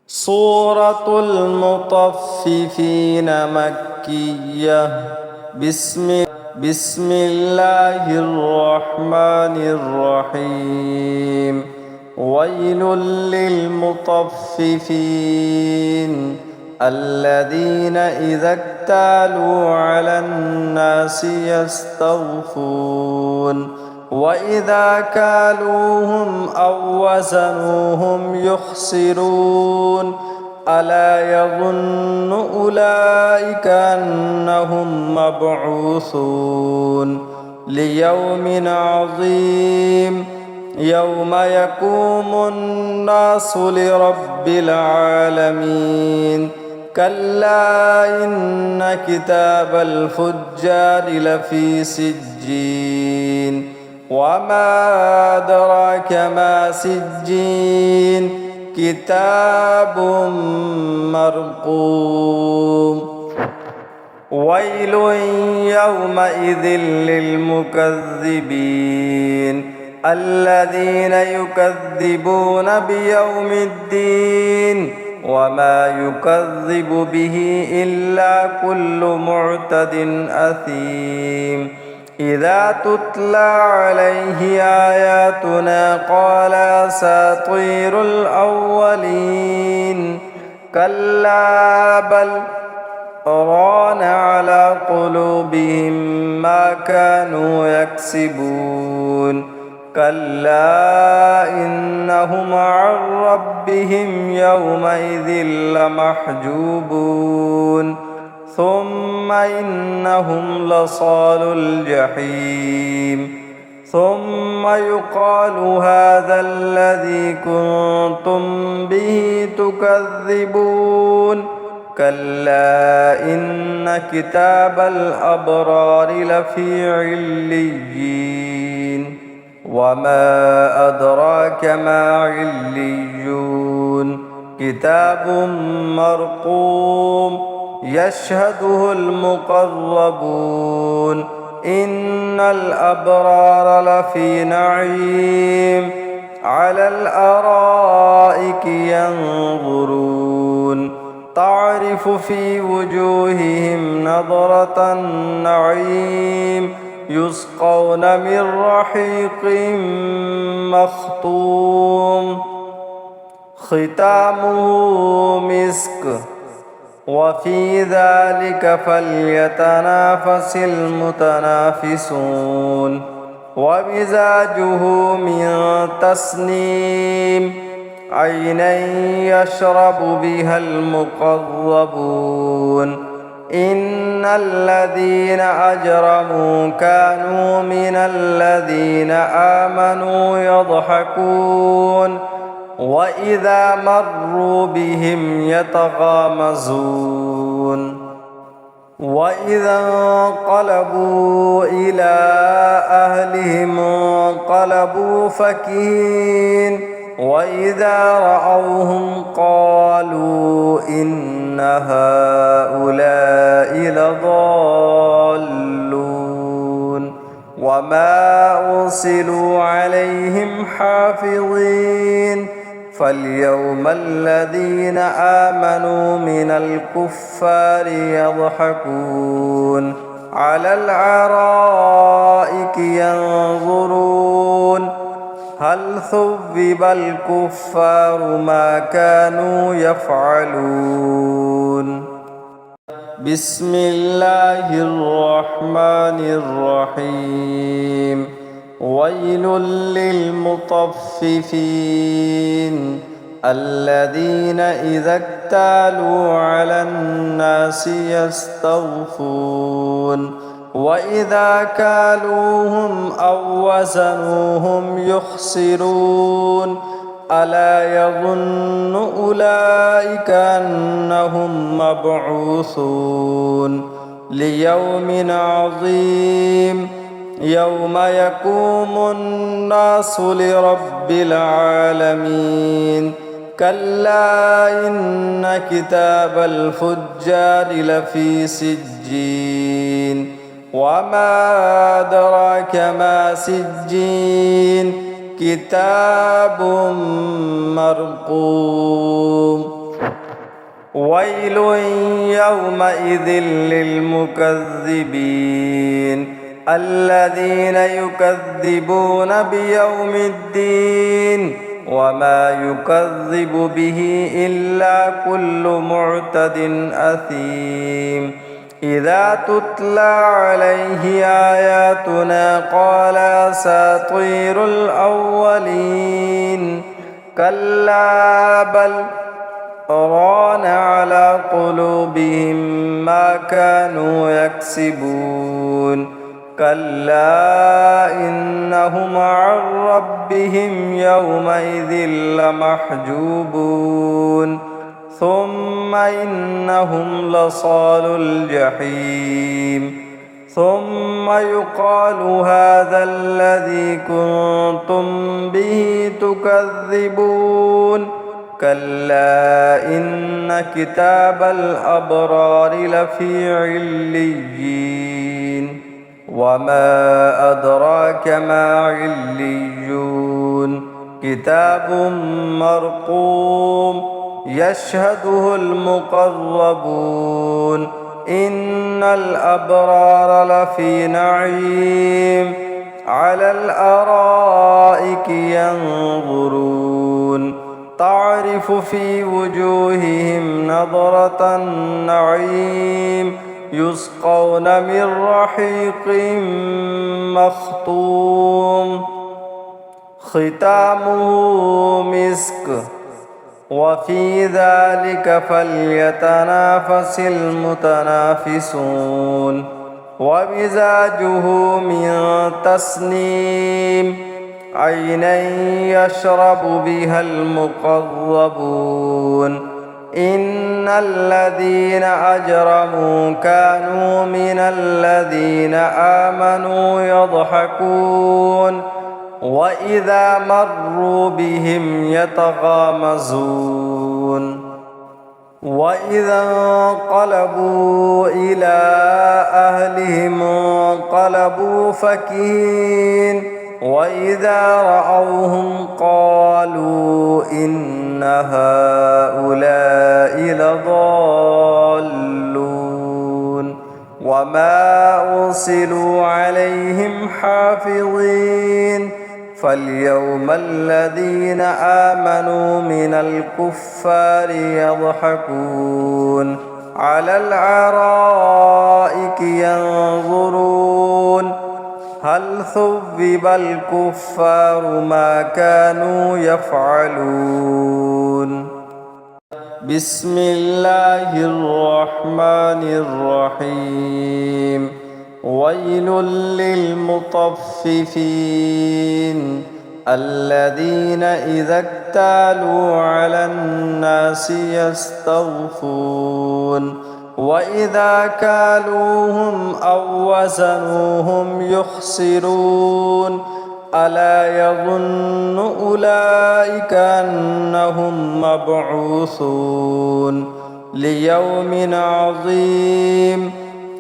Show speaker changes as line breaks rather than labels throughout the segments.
سورة المطففين مكية. بسم الله الرحمن الرحيم. ويل للمطففين الذين إذا اكتالوا على الناس يستوفون وإذا كالوهم أو وزنوهم يخسرون ألا يظن أولئك أنهم مبعوثون ليوم عظيم يوم يقوم الناس لرب العالمين. كلا إن كتاب الفجار لفي سجين وما أدراك ما سجين كتاب مرقوم. ويل يومئذ للمكذبين الذين يكذبون بيوم الدين وما يكذب به إلا كل معتد أثيم. إذا تتلى عليه آياتنا قال أساطير الأولين كلا بل ران على قلوبهم ما كانوا يكسبون. كلا إنهم عن ربهم يومئذ لمحجوبون ثم إنهم لصالو الجحيم ثم يقال هذا الذي كنتم به تكذبون. كلا إن كتاب الأبرار لفي عليين وما أدراك ما عليون كتاب مرقوم يشهده المقربون. إن الأبرار لفي نعيم على الأرائك ينظرون تعرف في وجوههم نضرة النعيم يسقون من رحيق مختوم ختامه مسك وفي ذلك فليتنافس المتنافسون. ومزاجه من تسنيم عينا يشرب بها المقربون. إن الذين أجرموا كانوا من الذين آمنوا يضحكون وإذا مروا بهم يتغامزون. وإذا انقلبوا إلى أهلهم انقلبوا فكهين وإذا رأوهم قالوا إن هؤلاء لضالون وما أرسلوا عليهم حافظين. فاليوم الذين آمنوا من الكفار يضحكون على الأرائك ينظرون هل ثوب الكفار ما كانوا يفعلون. بسم الله الرحمن الرحيم. ويل للمطففين الذين إذا اكتالوا على الناس يستوفون وإذا كالوهم أو وزنوهم يخسرون ألا يظن أولئك أنهم مبعوثون ليوم عظيم يوم يقوم الناس لرب العالمين. كلا إن كتاب الفجار لفي سجين وما أدراك ما سجين كتاب مرقوم. ويل يومئذ للمكذبين الذين يكذبون بيوم الدين وما يكذب به إلا كل معتد أثيم إذا تتلى عليه آياتنا قال أساطير الأولين كلا بل ران على قلوبهم ما كانوا يكسبون كلا إنهم عن ربهم يومئذ لمحجوبون ثم إنهم لصالو الجحيم ثم يقال هذا الذي كنتم به تكذبون كلا إن كتاب الأبرار لفي عليين وما أدراك ما عليون كتاب مرقوم يشهده المقربون إن الأبرار لفي نعيم على الأرائك ينظرون تعرف في وجوههم نضرة النعيم يسقون من رحيق مختوم ختامه مسك وفي ذلك فليتنافس المتنافسون ومزاجه من تسنيم عينا يشرب بها المقربون إن الذين أجرموا كانوا من الذين آمنوا يضحكون وإذا مروا بهم يتغامزون وإذا انقلبوا إلى أهلهم انقلبوا فكهين وإذا رأوهم قالوا إن هؤلاء لضالون وما أرسلوا عليهم حافظين فاليوم الذين آمنوا من الكفار يضحكون على الأرائك ينظرون هل ثوب الكفار ما كانوا يفعلون بسم الله الرحمن الرحيم ويل للمطففين الذين إذا اكتالوا على الناس يستوفون وإذا كالوهم أو وزنوهم يخسرون ألا يظن أولئك أنهم مبعوثون ليوم عظيم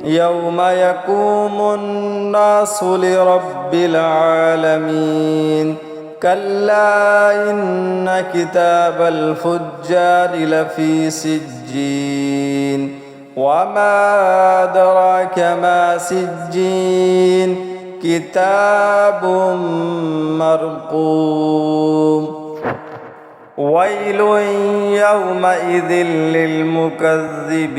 يوم يقوم الناس لرب العالمين كلا إن كتاب الفجار لفي سجين وما أدراك ما سجين كتاب مرقوم ويل يومئذ للمكذبين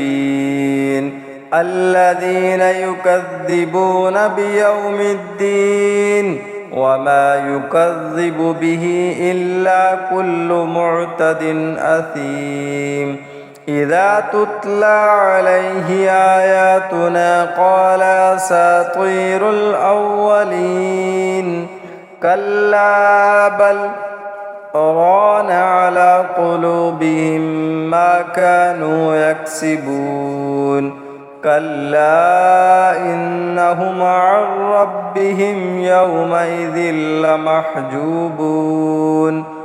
الذين يكذبون بيوم الدين وما يكذب به إلا كل معتد أثيم إذا تتلى عليه آياتنا قال أساطير الأولين كلا بل ران على قلوبهم ما كانوا يكسبون كلا إنهم عن ربهم يومئذ لمحجوبون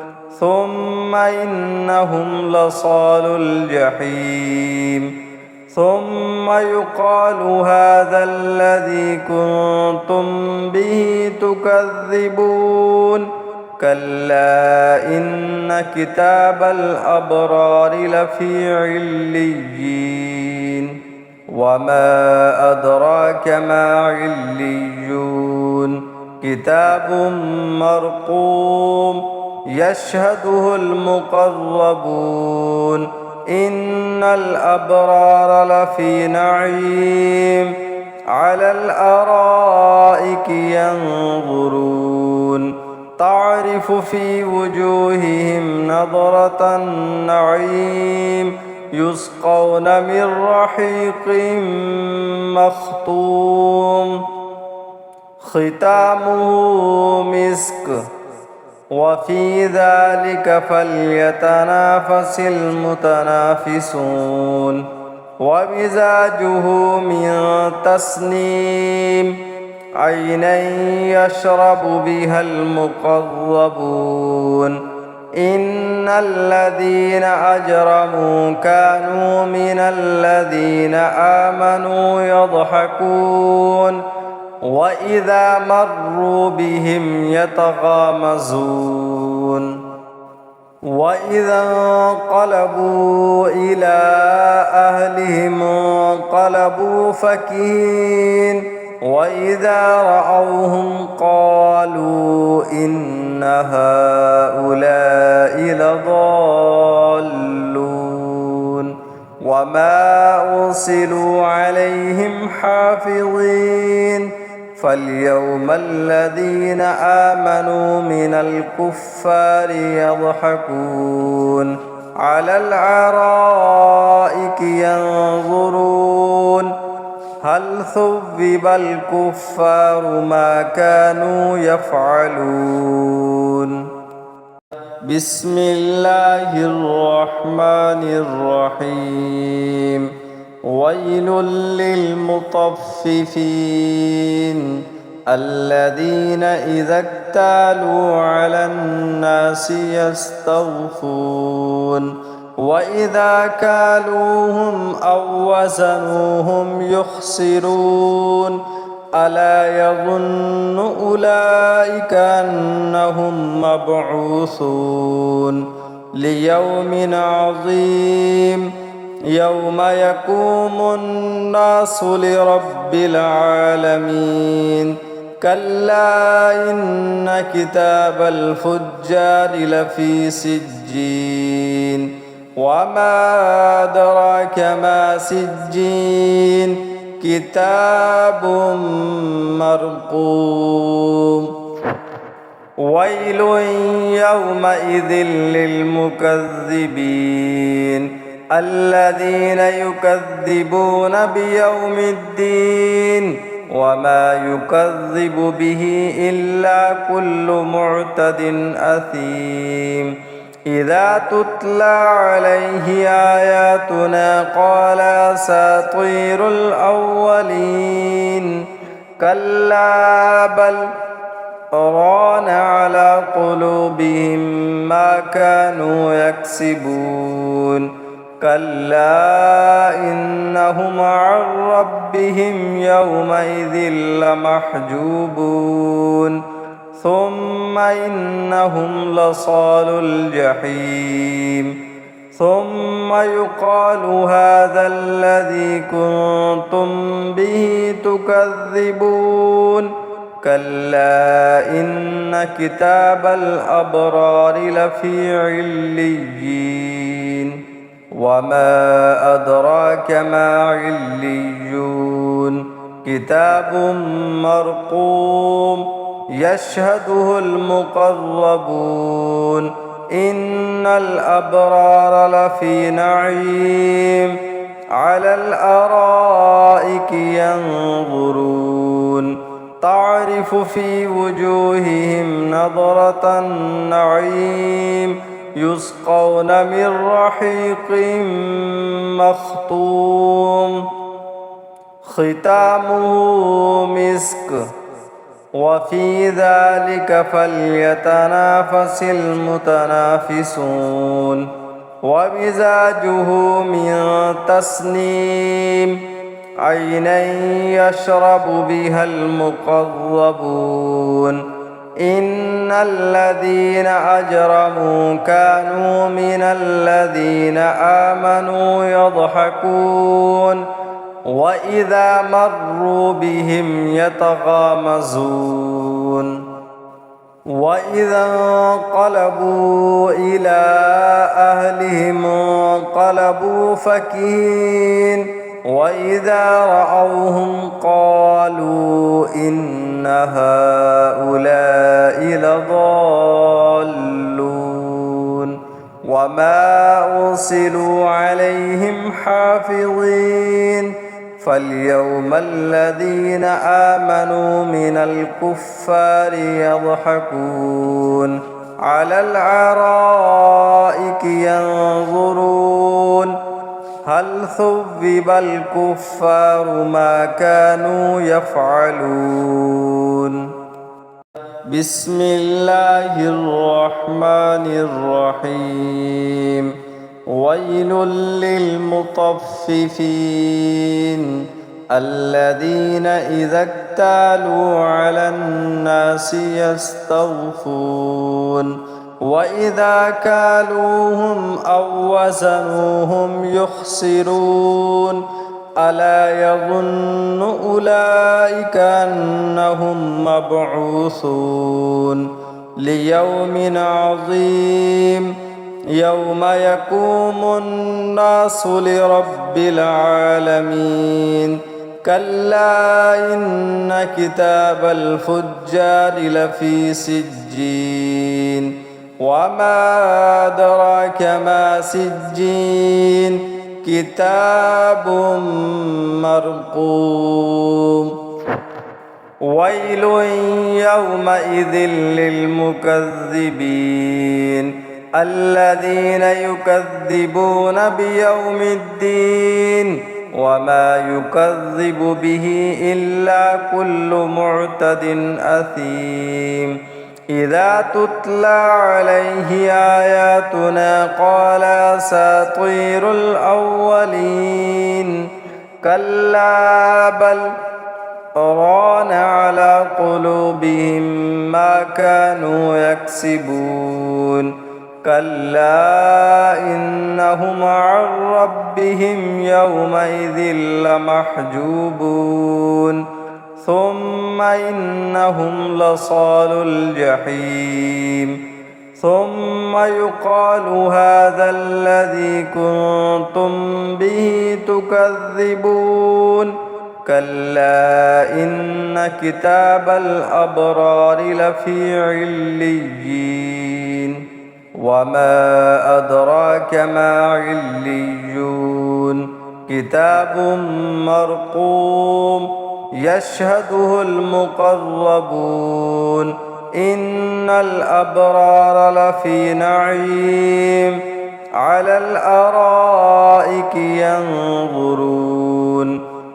ثم إنهم لصالو الجحيم ثم يقال هذا الذي كنتم به تكذبون كلا إن كتاب الأبرار لفي عليين وما أدراك ما عليون كتاب مرقوم يشهده المقربون إن الأبرار لفي نعيم على الأرائك ينظرون تعرف في وجوههم نضرة النعيم يسقون من رحيق مختوم ختامه مسك وفي ذلك فليتنافس المتنافسون ومزاجه من تسنيم عينا يشرب بها المقربون إن الذين أجرموا كانوا من الذين آمنوا يضحكون وإذا مروا بهم يتغامزون وإذا انقلبوا إلى أهلهم انقلبوا فكهين وإذا رأوهم قالوا إن هؤلاء لضالون وما أرسلوا عليهم حافظين فاليوم الذين آمنوا من الكفار يضحكون على الأرائك ينظرون هل ثوب الكفار ما كانوا يفعلون بسم الله الرحمن الرحيم ويل للمطففين الذين إذا اكتالوا على الناس يستوفون وإذا كالوهم أو وزنوهم يخسرون ألا يظن أولئك أنهم مبعوثون ليوم عظيم يوم يقوم الناس لرب العالمين كلا إن كتاب الفجار لفي سجين وما أدراك ما سجين كتاب مرقوم ويل يومئذ للمكذبين الذين يكذبون بيوم الدين وما يكذب به إلا كل معتد أثيم إذا تتلى عليه آياتنا قال أساطير الأولين كلا بل ران على قلوبهم ما كانوا يكسبون كلا إنهم عن ربهم يومئذ لمحجوبون ثم إنهم لصال الجحيم ثم يقال هذا الذي كنتم به تكذبون كلا إن كتاب الأبرار لفي عليين وما أدراك ما عليون كتاب مرقوم يشهده المقربون إن الأبرار لفي نعيم على الأرائك ينظرون تعرف في وجوههم نضرة النعيم يسقون من رحيق مختوم ختامه مسك وفي ذلك فليتنافس المتنافسون ومزاجه من تسنيم عينا يشرب بها المقربون إن الذين أجرموا كانوا من الذين آمنوا يضحكون وإذا مروا بهم يتغامزون وإذا انقلبوا إلى أهلهم انقلبوا فكهين وإذا رأوهم قالوا إن هؤلاء لضالون وما أرسلوا عليهم حافظين فاليوم الذين آمنوا من الكفار يضحكون على الأرائك ينظرون هل ثوب الكفار ما كانوا يفعلون بسم الله الرحمن الرحيم ويل للمطففين الذين إذا اكتالوا على الناس يستوفون وإذا كالوهم أو وزنوهم يخسرون ألا يظن أولئك أنهم مبعوثون ليوم عظيم يوم يقوم الناس لرب العالمين كلا إن كتاب الفجار لفي سجين وما أدراك ما سجين كتاب مرقوم ويل يومئذ للمكذبين الذين يكذبون بيوم الدين وما يكذب به إلا كل معتد أثيم إذا تتلى عليه آياتنا قال أساطير الأولين كلا بل ران على قلوبهم ما كانوا يكسبون كلا إنهم عن ربهم يومئذ لمحجوبون ثم إنهم لصالو الجحيم ثم يقال هذا الذي كنتم به تكذبون كلا إن كتاب الأبرار لفي عليين وما أدراك ما عليون كتاب مرقوم يشهده المقربون إن الأبرار لفي نعيم على الأرائك ينظرون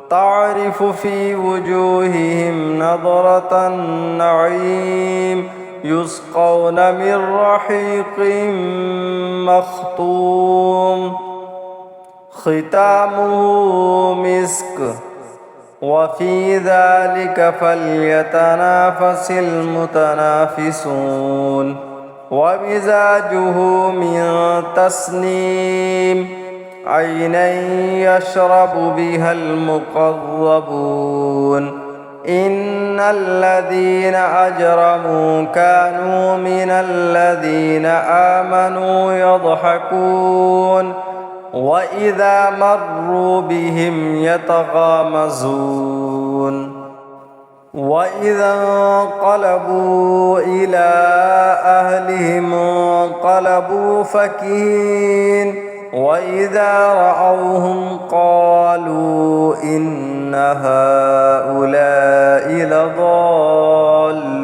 تعرف في وجوههم نضرة النعيم يسقون من رحيق مختوم ختامه مسك وفي ذلك فليتنافس المتنافسون ومزاجه من تسنيم عينا يشرب بها المقربون إن الذين أجرموا كانوا من الذين آمنوا يضحكون وإذا مروا بهم يتغامزون وإذا انقلبوا إلى أهلهم انقلبوا فكهين وإذا رأوهم قالوا إن هؤلاء لضالون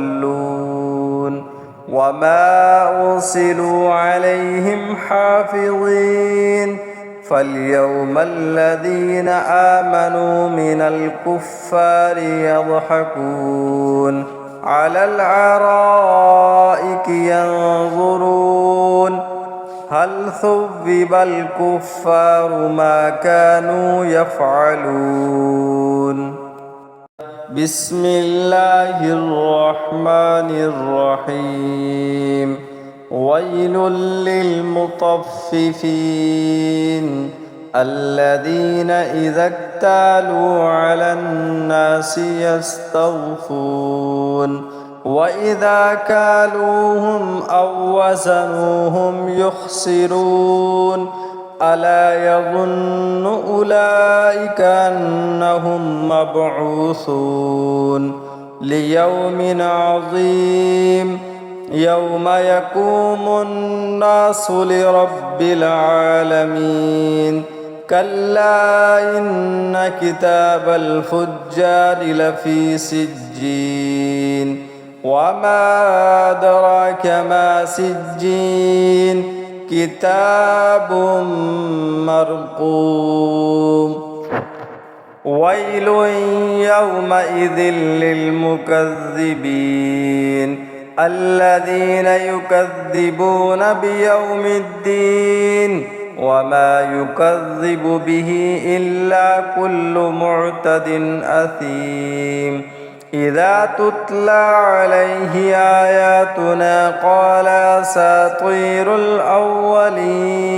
وما أرسلوا عليهم حافظين فاليوم الذين آمنوا من الكفار يضحكون على الأرائك ينظرون هل ثوب الكفار ما كانوا يفعلون بسم الله الرحمن الرحيم ويل للمطففين الذين إذا اكتالوا على الناس يستوفون وإذا كالوهم أو وزنوهم يخسرون ألا يظن أولئك أنهم مبعوثون ليوم عظيم يوم يقوم الناس لرب العالمين كلا إن كتاب الفجار لفي سجين وما أدراك ما سجين كتاب مرقوم ويل يومئذ للمكذبين الذين يكذبون بيوم الدين وما يكذب به إلا كل معتد أثيم إذا تتلى عليه آياتنا قال أساطير الأولين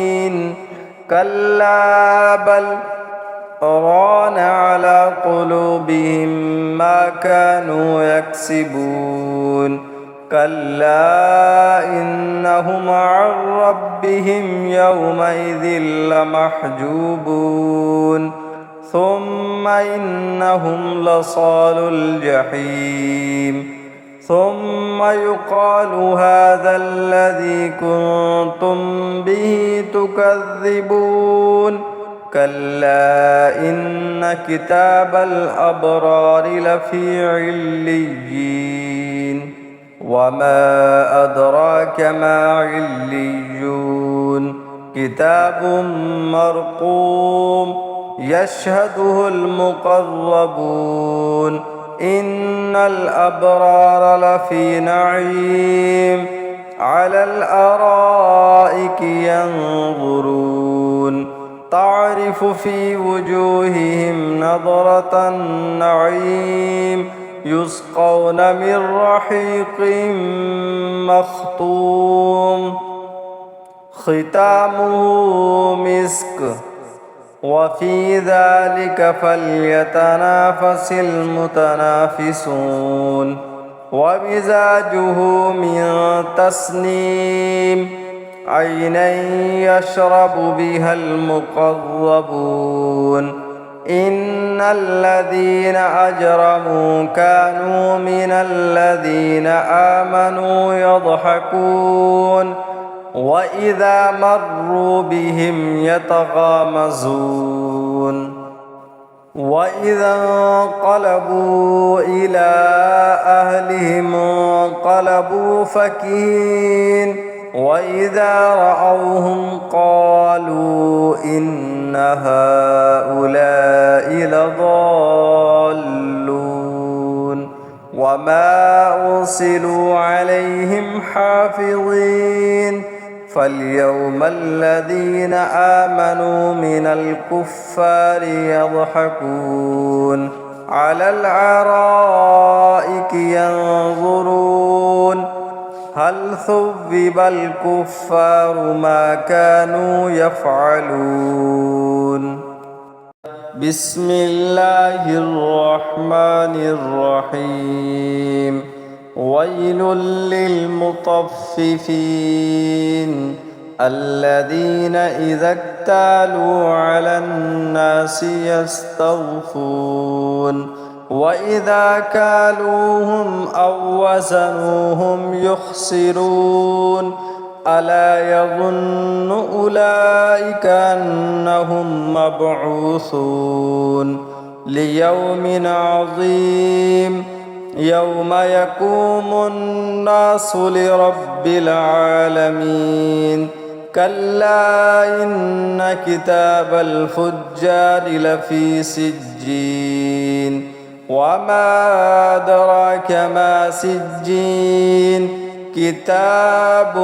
كلا بل ران على قلوبهم ما كانوا يكسبون كلا إنهم عن ربهم يومئذ لمحجوبون ثم إنهم لصالو الجحيم ثم يقال هذا الذي كنتم به تكذبون كلا إن كتاب الأبرار لفي عليين وما أدراك ما عليون كتاب مرقوم يشهده المقربون إن الأبرار لفي نعيم على الأرائك ينظرون تعرف في وجوههم نضرة النعيم يسقون من رحيق مختوم ختامه مسك وفي ذلك فليتنافس المتنافسون ومزاجه من تسنيم عينا يشرب بها المقربون إن الذين أجرموا كانوا من الذين آمنوا يضحكون وإذا مروا بهم يتغامزون وإذا انقلبوا إلى أهلهم انقلبوا فكهين وإذا رأوهم قالوا إن هؤلاء لضالون وما أرسلوا عليهم حافظين فاليوم الذين آمنوا من الكفار يضحكون على الأرائك ينظرون هل ثوب الكفار ما كانوا يفعلون بسم الله الرحمن الرحيم ويل للمطففين الذين إذا اكتالوا على الناس يستوفون وإذا كالوهم أو وزنوهم يخسرون ألا يظن أولئك أنهم مبعوثون ليوم عظيم يوم يقوم الناس لرب العالمين كلا إن كتاب الفجار لفي سجين وما أدراك ما سجين كتاب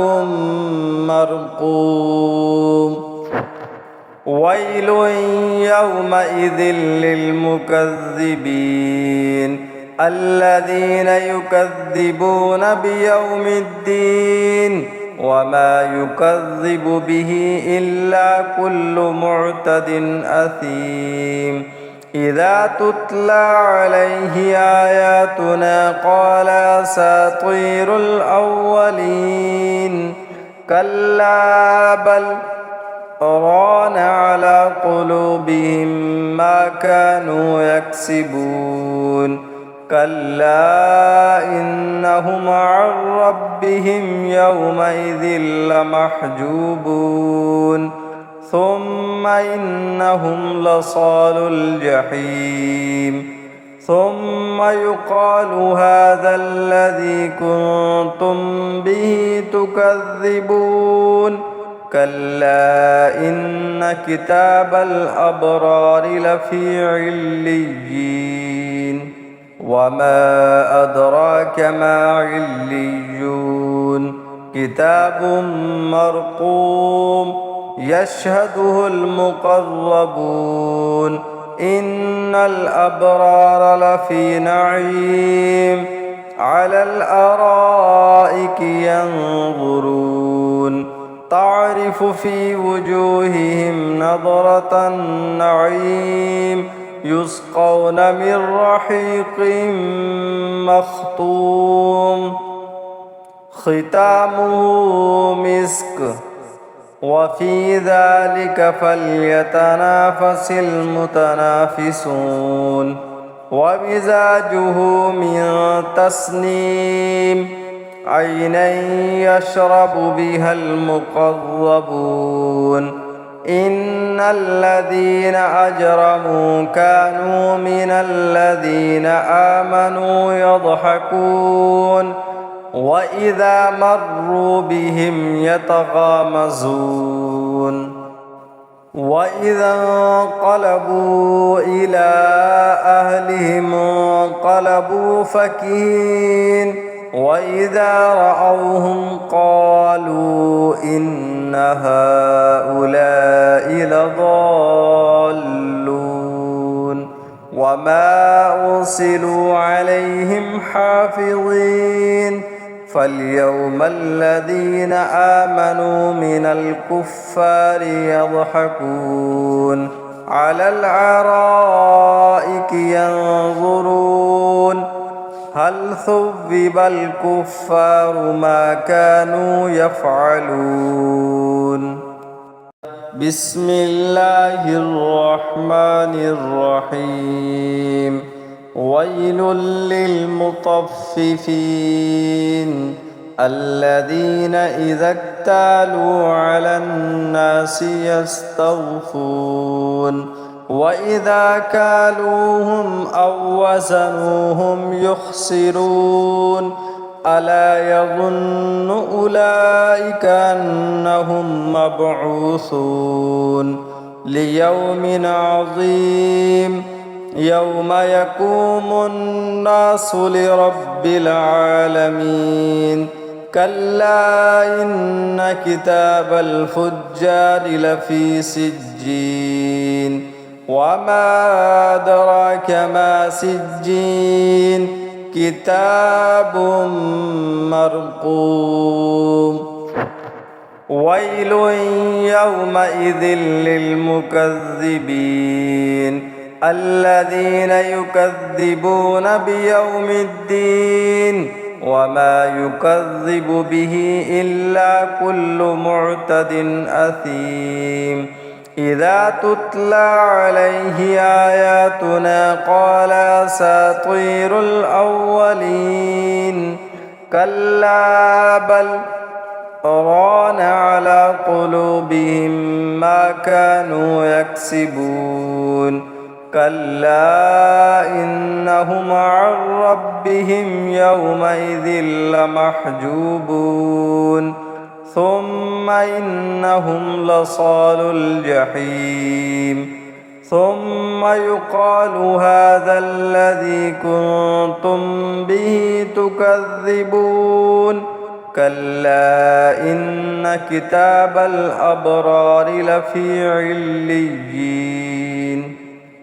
مرقوم ويل يومئذ للمكذبين الذين يكذبون بيوم الدين وما يكذب به إلا كل معتد أثيم إذا تتلى عليه آياتنا قال أساطير الأولين كلا بل ران على قلوبهم ما كانوا يكسبون كلا إنهم عن ربهم يومئذ لمحجوبون ثم إنهم لصالو الجحيم ثم يقال هذا الذي كنتم به تكذبون كلا إن كتاب الأبرار لفي عليين وما أدراك ما عليون كتاب مرقوم يشهده المقربون إن الأبرار لفي نعيم على الأرائك ينظرون تعرف في وجوههم نضرة النعيم يسقون من رحيق مختوم ختامه مسك وفي ذلك فليتنافس المتنافسون ومزاجه من تسنيم عينا يشرب بها المقربون إن الذين أجرموا كانوا من الذين آمنوا يضحكون وإذا مروا بهم يتغامزون وإذا انقلبوا إلى أهلهم انقلبوا فكهين وإذا رأوهم قالوا إن هؤلاء لضالون وما أرسلوا عليهم حافظين فاليوم الذين آمنوا من الكفار يضحكون على الأرائك ينظرون هل ثوب الكفار ما كانوا يفعلون بسم الله الرحمن الرحيم ويل للمطففين الذين إذا اكتالوا على الناس يستوفون وإذا كالوهم أو وزنوهم يخسرون ألا يظن أولئك أنهم مبعوثون ليوم عظيم يوم يقوم الناس لرب العالمين كلا إن كتاب الفجار لفي سجين وما أدراك ما سجين كتاب مرقوم ويل يومئذ للمكذبين الذين يكذبون بيوم الدين وما يكذب به إلا كل معتد أثيم إذا تتلى عليه آياتنا قال أساطير الأولين كلا بل ران على قلوبهم ما كانوا يكسبون كلا إنهم عن ربهم يومئذ لمحجوبون ثم إنهم لصالو الجحيم ثم يقال هذا الذي كنتم به تكذبون كلا إن كتاب الأبرار لفي عليين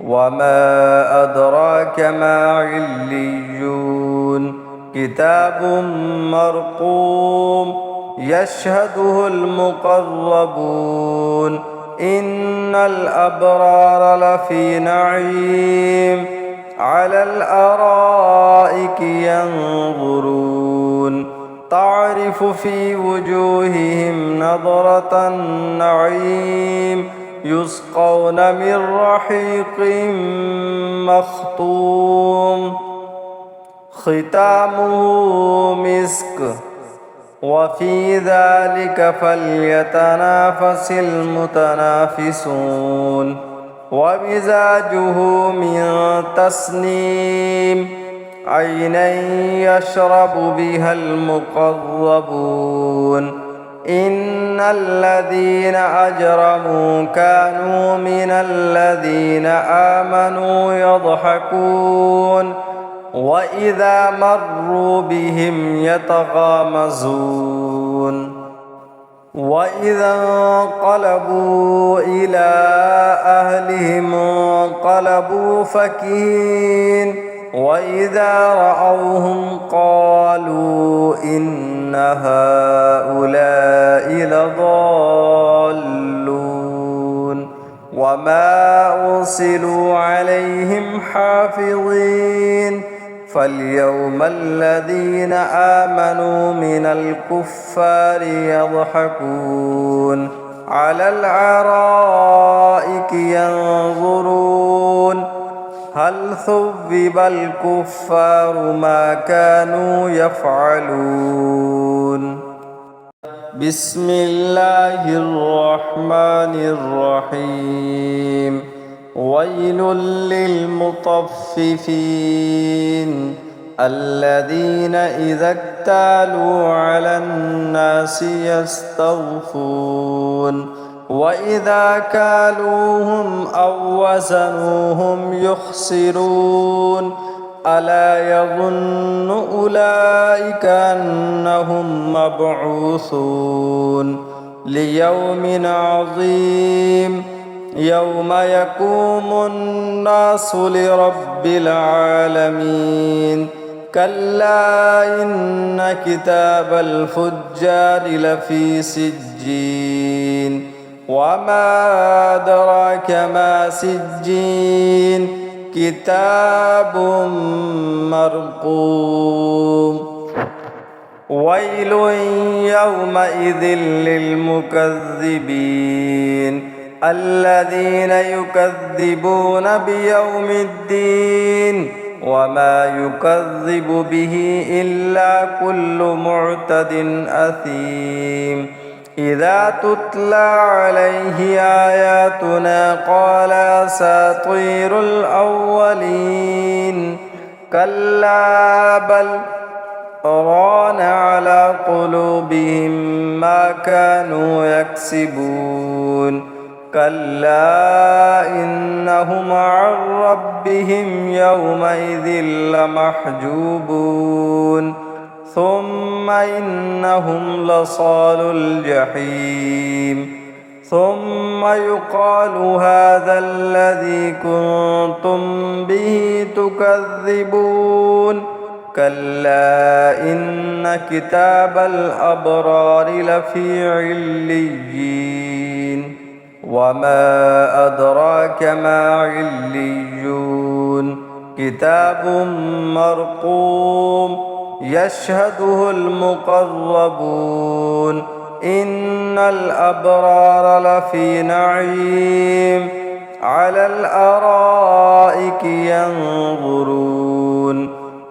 وما أدراك ما عليون كتاب مرقوم يشهده المقربون إن الأبرار لفي نعيم على الأرائك ينظرون تعرف في وجوههم نضرة النعيم يسقون من رحيق مختوم ختامه مسك وفي ذلك فليتنافس المتنافسون ومزاجه من تسنيم عينا يشرب بها المقربون إن الذين أجرموا كانوا من الذين آمنوا يضحكون وإذا مروا بهم يتغامزون وإذا انقلبوا إلى أهلهم انقلبوا فكهين وإذا رأوهم قالوا إن هؤلاء لضالون وما أرسلوا عليهم حافظين فاليوم الذين آمنوا من الكفار يضحكون على الأرائك ينظرون هل ثوب الكفار ما كانوا يفعلون بسم الله الرحمن الرحيم ويل للمطففين الذين إذا اكتالوا على الناس يستوفون وإذا كالوهم أو وزنوهم يخسرون ألا يظن أولئك أنهم مبعوثون ليوم عظيم يوم يقوم الناس لرب العالمين كلا إن كتاب الفجار لفي سجين وما أدراك ما سجين كتاب مرقوم ويل يومئذ للمكذبين الذين يكذبون بيوم الدين وما يكذب به إلا كل معتد أثيم إذا تتلى عليه آياتنا قال أساطير الأولين كلا بل ران على قلوبهم ما كانوا يكسبون كلا إنهم عن ربهم يومئذ لمحجوبون ثم إنهم لصال الجحيم ثم يقال هذا الذي كنتم به تكذبون كلا إن كتاب الأبرار لفي عليين وما أدراك ما عليون كتاب مرقوم يشهده المقربون إن الأبرار لفي نعيم على الأرائك ينظرون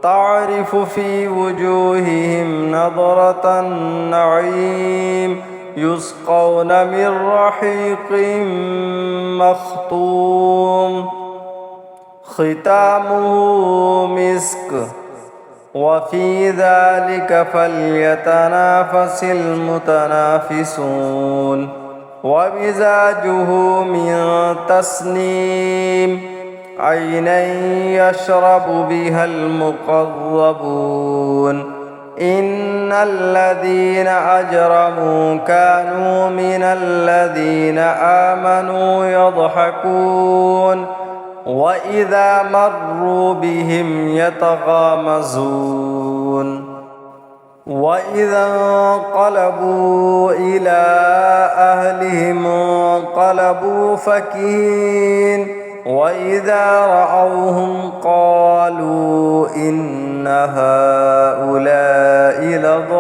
تعرف في وجوههم نضرة النعيم يسقون من رحيق مختوم ختامه مسك وفي ذلك فليتنافس المتنافسون ومزاجه من تسنيم عينا يشرب بها المقربون إن الذين أجرموا كانوا من الذين آمنوا يضحكون وإذا مروا بهم يتغامزون وإذا انقلبوا إلى أهلهم انقلبوا فكهين وإذا رأوهم قالوا إن هؤلاء لضالون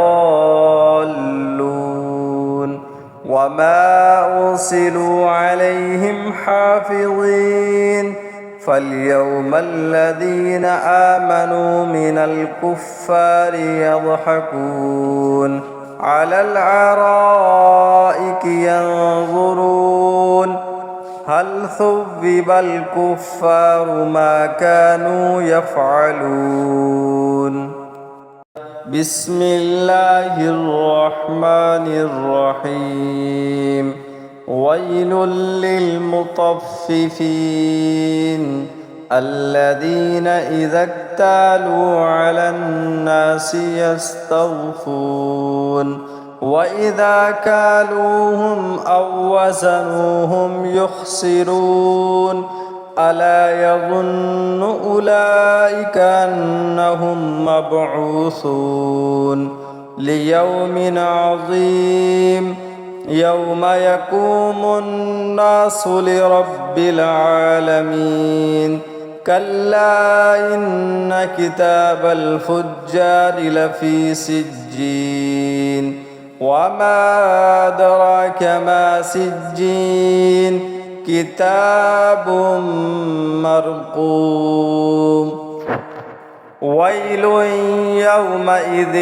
وما أرسلوا عليهم حافظين فاليوم الذين آمنوا من الكفار يضحكون على الأرائك ينظرون هل ثوب الكفار ما كانوا يفعلون بسم الله الرحمن الرحيم ويل للمطففين الذين إذا اكتالوا على الناس يستوفون وإذا كالوهم أو وزنوهم يخسرون ألا يظن أولئك أنهم مبعوثون ليوم عظيم يوم يقوم الناس لرب العالمين كلا إن كتاب الفجار لفي سجين وما أدراك ما سجين كتاب مرقوم ويل يومئذ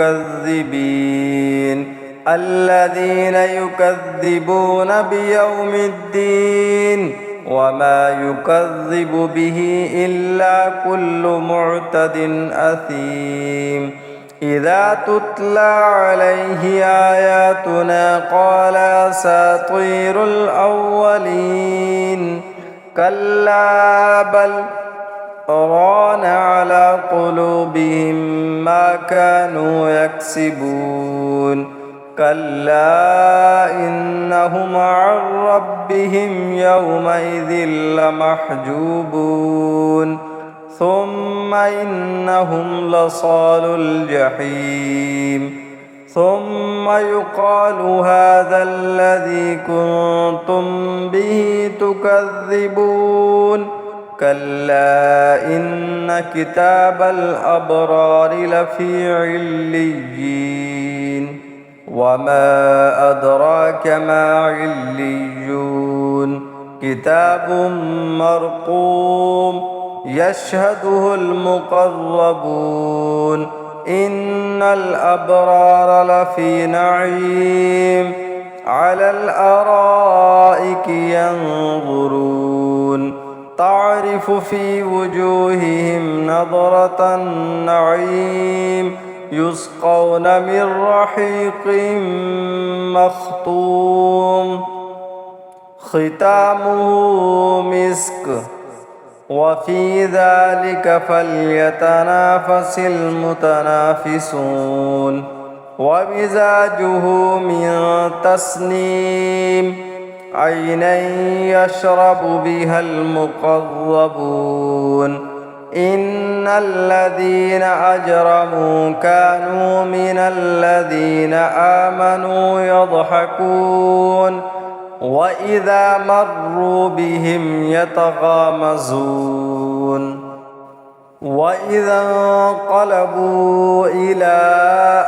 للمكذبين الذين يكذبون بيوم الدين وما يكذب به إلا كل معتد أثيم إذا تتلى عليه آياتنا قال أساطير الأولين كلا بل ران على قلوبهم ما كانوا يكسبون كلا إنهم عن ربهم يومئذ لمحجوبون ثم إنهم لصالو الجحيم ثم يقال هذا الذي كنتم به تكذبون كلا إن كتاب الأبرار لفي عليين وما أدراك ما عليون كتاب مرقوم يشهده المقربون إن الأبرار لفي نعيم على الأرائك ينظرون تعرف في وجوههم نضرة النعيم يسقون من رحيق مختوم ختامه مسك وفي ذلك فليتنافس المتنافسون ومزاجه من تسنيم عينا يشرب بها المقربون إن الذين أجرموا كانوا من الذين آمنوا يضحكون وإذا مروا بهم يتغامزون وإذا انقلبوا إلى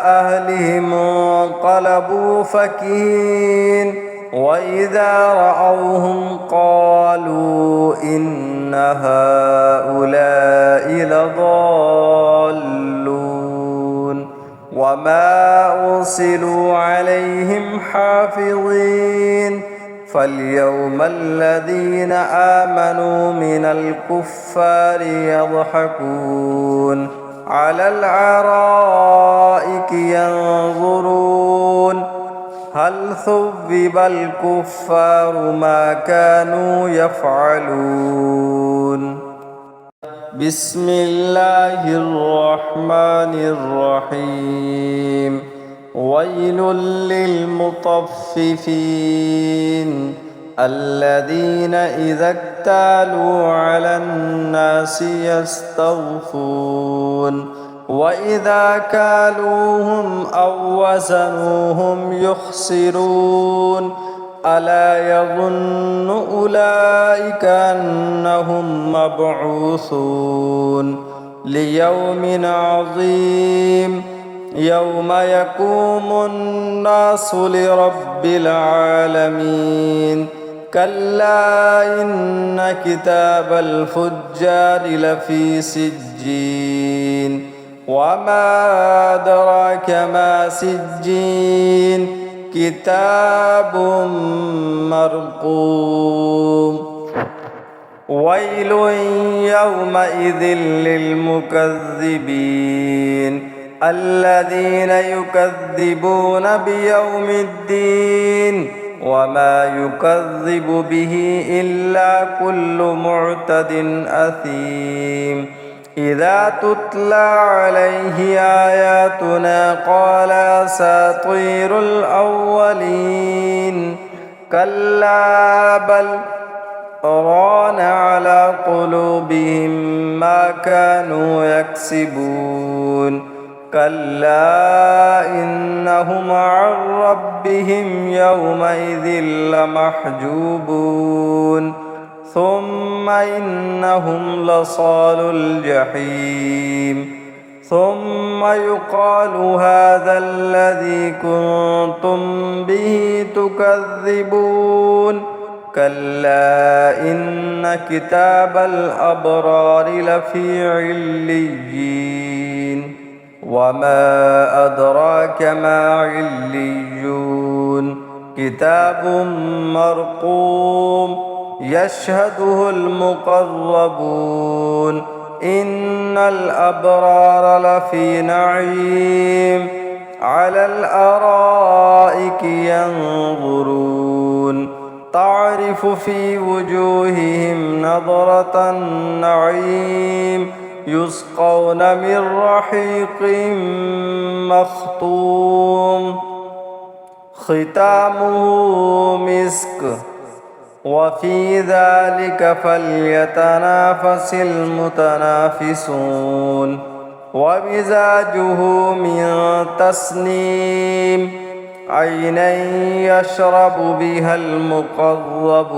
أهلهم انقلبوا فكهين وإذا رأوهم قالوا إن هؤلاء لضالون وما أرسلوا عليهم حافظين فاليوم الذين آمنوا من الكفار يضحكون على الأرائك ينظرون هل ثوب الكفار ما كانوا يفعلون بسم الله الرحمن الرحيم ويل للمطففين الذين إذا اكتالوا على الناس يستوفون وإذا كالوهم أو وزنوهم يخسرون ألا يظن أولئك أنهم مبعوثون ليوم عظيم يوم يقوم الناس لرب العالمين كلا إن كتاب الفجار لفي سجين وما أدراك ما سجين كتاب مرقوم ويل يومئذ للمكذبين الذين يكذبون بيوم الدين وما يكذب به إلا كل معتد أثيم إذا تتلى عليه آياتنا قال أساطير الأولين كلا بل ران على قلوبهم ما كانوا يكسبون كلا إنهم عن ربهم يومئذ لمحجوبون ثم إنهم لصالو الجحيم ثم يقال هذا الذي كنتم به تكذبون كلا إن كتاب الأبرار لفي عليين وما أدراك ما عليون كتاب مرقوم يشهده المقربون إن الأبرار لفي نعيم على الأرائك ينظرون تعرف في وجوههم نضرة النعيم يسقون من رحيق مختوم ختامه مسك وفي ذلك فليتنافس المتنافسون ومزاجه من تسنيم عينا يشرب بها المقربون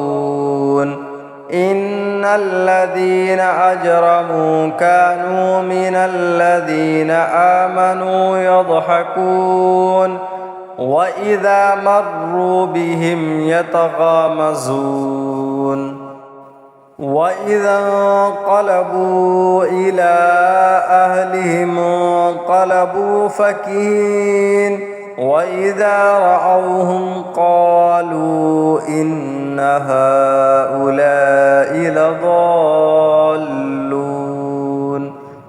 إن الذين أجرموا كانوا من الذين آمنوا يضحكون وإذا مروا بهم يتغامزون وإذا انقلبوا إلى أهلهم انقلبوا فكهين وإذا رأوهم قالوا إن هؤلاء لضالون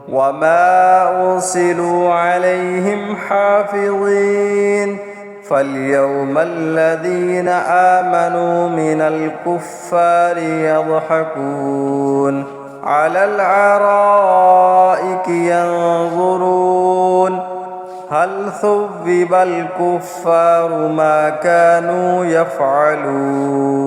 وما أرسلوا عليهم حافظين فاليوم الذين آمنوا من الكفار يضحكون على الأرائك ينظرون هل ثوب الكفار ما كانوا يفعلون